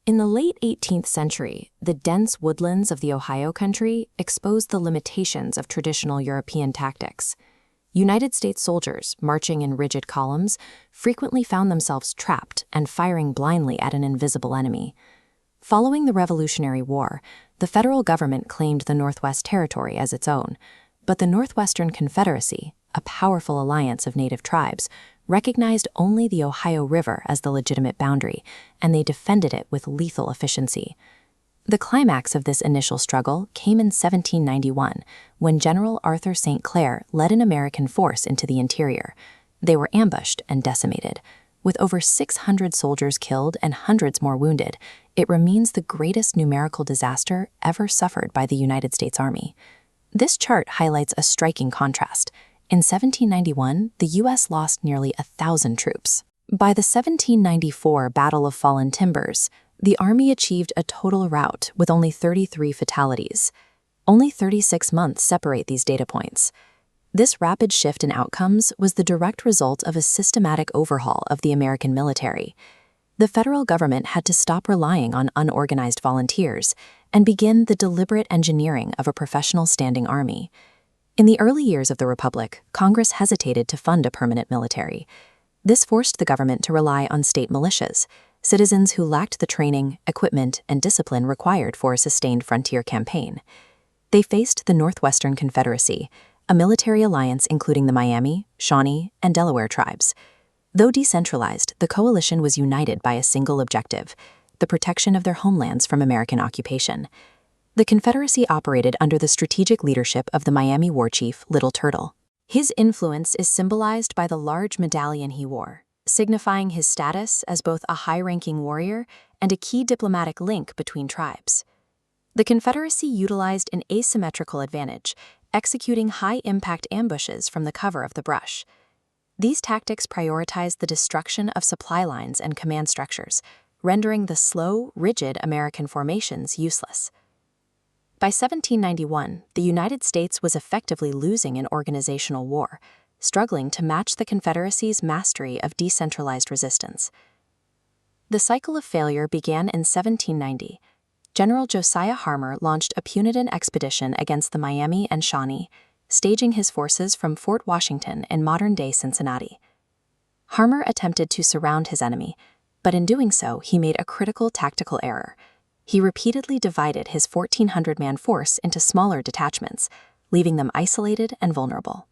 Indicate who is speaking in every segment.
Speaker 1: In the late 18th century, the dense woodlands of the Ohio country exposed the limitations of traditional European tactics. United States soldiers, marching in rigid columns, frequently found themselves trapped and firing blindly at an invisible enemy. Following the Revolutionary War, the federal government claimed the Northwest Territory as its own, but the Northwestern Confederacy, a powerful alliance of native tribes, recognized only the Ohio River as the legitimate boundary, and they defended it with lethal efficiency. The climax of this initial struggle came in 1791, when General Arthur St. Clair led an American force into the interior. They were ambushed and decimated. With over 600 soldiers killed and hundreds more wounded, it remains the greatest numerical disaster ever suffered by the United States Army. This chart highlights a striking contrast. In 1791, the U.S. lost nearly 1,000 troops. By the 1794 Battle of Fallen Timbers, the Army achieved a total rout with only 33 fatalities. Only 36 months separate these data points. This rapid shift in outcomes was the direct result of a systematic overhaul of the American military. The federal government had to stop relying on unorganized volunteers and begin the deliberate engineering of a professional standing army. In the early years of the Republic, Congress hesitated to fund a permanent military. This forced the government to rely on state militias, citizens who lacked the training, equipment, and discipline required for a sustained frontier campaign. They faced the Northwestern Confederacy, a military alliance including the Miami, Shawnee, and Delaware tribes. Though decentralized, the coalition was united by a single objective: the protection of their homelands from American occupation. The Confederacy operated under the strategic leadership of the Miami war chief, Little Turtle. His influence is symbolized by the large medallion he wore, signifying his status as both a high-ranking warrior and a key diplomatic link between tribes. The Confederacy utilized an asymmetrical advantage, executing high-impact ambushes from the cover of the brush. These tactics prioritized the destruction of supply lines and command structures, rendering the slow, rigid American formations useless. By 1791, the United States was effectively losing an organizational war, struggling to match the Confederacy's mastery of decentralized resistance. The cycle of failure began in 1790. General Josiah Harmer launched a Punitin expedition against the Miami and Shawnee, staging his forces from Fort Washington in modern-day Cincinnati. Harmer attempted to surround his enemy, but in doing so, he made a critical tactical error. He repeatedly divided his 1,400-man force into smaller detachments, leaving them isolated and vulnerable.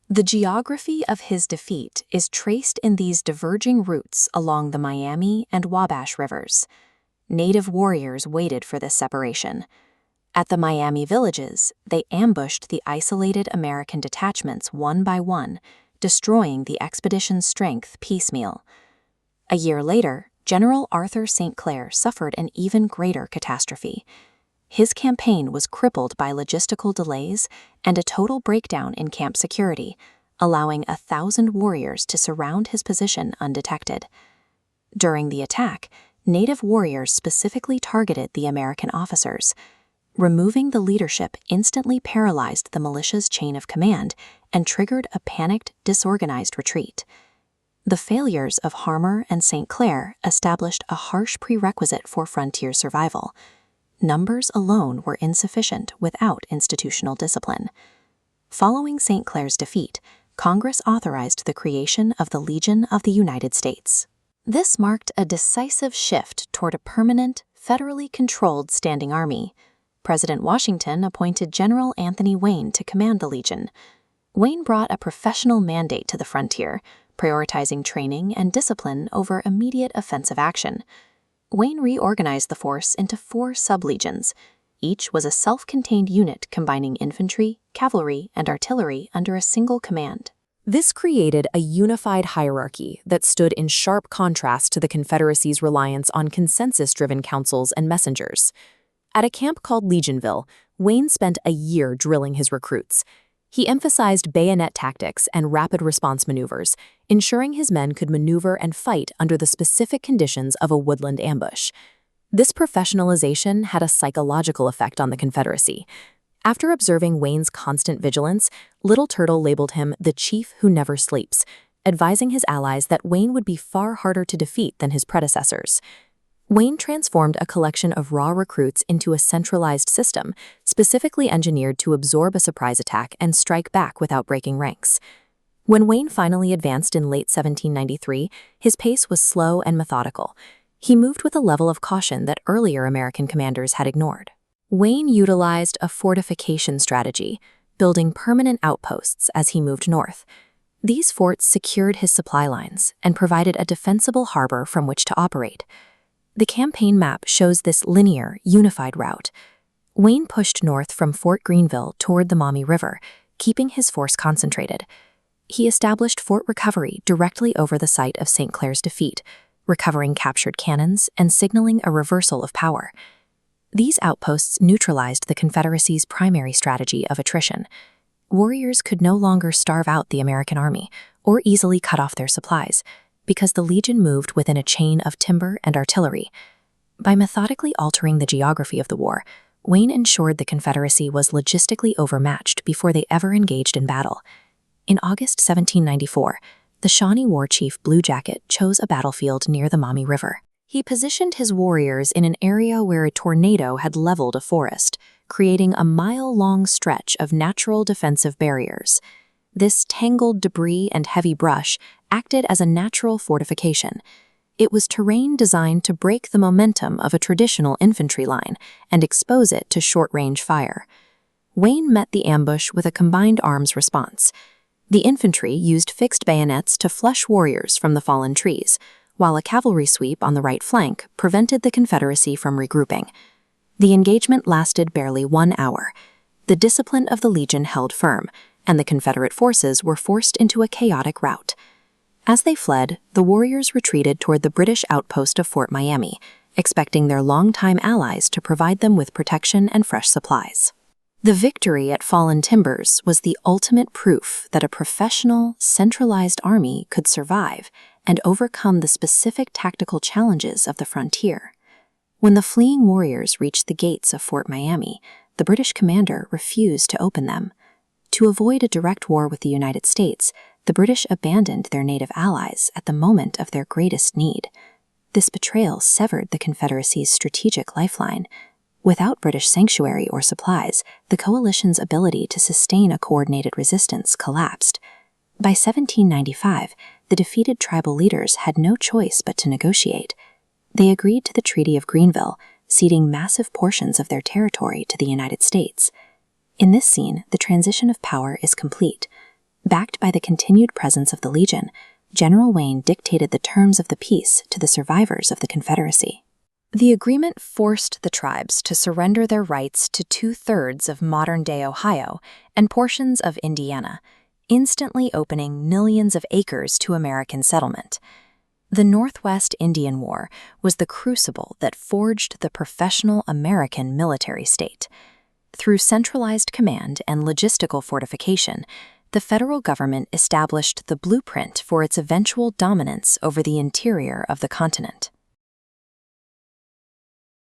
Speaker 1: The geography of his defeat is traced in these diverging routes along the Miami and Wabash rivers. Native warriors waited for this separation. At the Miami villages, they ambushed the isolated American detachments one by one, destroying the expedition's strength piecemeal. A year later, General Arthur St. Clair suffered an even greater catastrophe. His campaign was crippled by logistical delays and a total breakdown in camp security, allowing 1,000 warriors to surround his position undetected. During the attack, native warriors specifically targeted the American officers. Removing the leadership instantly paralyzed the militia's chain of command and triggered a panicked, disorganized retreat. The failures of Harmer and St. Clair established a harsh prerequisite for frontier survival. Numbers alone were insufficient without institutional discipline. Following St. Clair's defeat, Congress authorized the creation of the Legion of the United States. This marked a decisive shift toward a permanent, federally controlled standing army. President Washington appointed General Anthony Wayne to command the Legion. Wayne brought a professional mandate to the frontier, prioritizing training and discipline over immediate offensive action. Wayne reorganized the force into 4 sublegions. Each was a self-contained unit combining infantry, cavalry, and artillery under a single command.
Speaker 2: This created a unified hierarchy that stood in sharp contrast to the Confederacy's reliance on consensus-driven councils and messengers. At a camp called Legionville, Wayne spent a year drilling his recruits. He emphasized bayonet tactics and rapid response maneuvers, ensuring his men could maneuver and fight under the specific conditions of a woodland ambush. This professionalization had a psychological effect on the Confederacy. After observing Wayne's constant vigilance, Little Turtle labeled him the chief who never sleeps, advising his allies that Wayne would be far harder to defeat than his predecessors. Wayne transformed a collection of raw recruits into a centralized system, specifically engineered to absorb a surprise attack and strike back without breaking ranks. When Wayne finally advanced in late 1793, his pace was slow and methodical. He moved with a level of caution that earlier American commanders had ignored. Wayne utilized a fortification strategy, building permanent outposts as he moved north. These forts secured his supply lines and provided a defensible harbor from which to operate. The campaign map shows this linear, unified route. Wayne pushed north from Fort Greenville toward the Maumee River, keeping his force concentrated. He established Fort Recovery directly over the site of St. Clair's defeat, recovering captured cannons and signaling a reversal of power. These outposts neutralized the Confederacy's primary strategy of attrition. Warriors could no longer starve out the American army or easily cut off their supplies, because the Legion moved within a chain of timber and artillery. By methodically altering the geography of the war, Wayne ensured the Confederacy was logistically overmatched before they ever engaged in battle. In August 1794, the Shawnee war chief Blue Jacket chose a battlefield near the Maumee River. He positioned his warriors in an area where a tornado had leveled a forest, creating a mile-long stretch of natural defensive barriers. This tangled debris and heavy brush acted as a natural fortification. It was terrain designed to break the momentum of a traditional infantry line and expose it to short-range fire. Wayne met the ambush with a combined arms response. The infantry used fixed bayonets to flush warriors from the fallen trees, while a cavalry sweep on the right flank prevented the Confederacy from regrouping. The engagement lasted barely 1 hour. The discipline of the Legion held firm, and the Confederate forces were forced into a chaotic rout. As they fled, the warriors retreated toward the British outpost of Fort Miami, expecting their longtime allies to provide them with protection and fresh supplies. The victory at Fallen Timbers was the ultimate proof that a professional, centralized army could survive and overcome the specific tactical challenges of the frontier. When the fleeing warriors reached the gates of Fort Miami, the British commander refused to open them. To avoid a direct war with the United States, the British abandoned their native allies at the moment of their greatest need. This betrayal severed the Confederacy's strategic lifeline. Without British sanctuary or supplies, the coalition's ability to sustain a coordinated resistance collapsed. By 1795, the defeated tribal leaders had no choice but to negotiate. They agreed to the Treaty of Greenville, ceding massive portions of their territory to the United States. In this scene, the transition of power is complete. Backed by the continued presence of the Legion, General Wayne dictated the terms of the peace to the survivors of the Confederacy. The agreement forced the tribes to surrender their rights to 2/3 of modern-day Ohio and portions of Indiana, instantly opening millions of acres to American settlement. The Northwest Indian War was the crucible that forged the professional American military state. Through centralized command and logistical fortification, the federal government established the blueprint for its eventual dominance over the interior of the continent.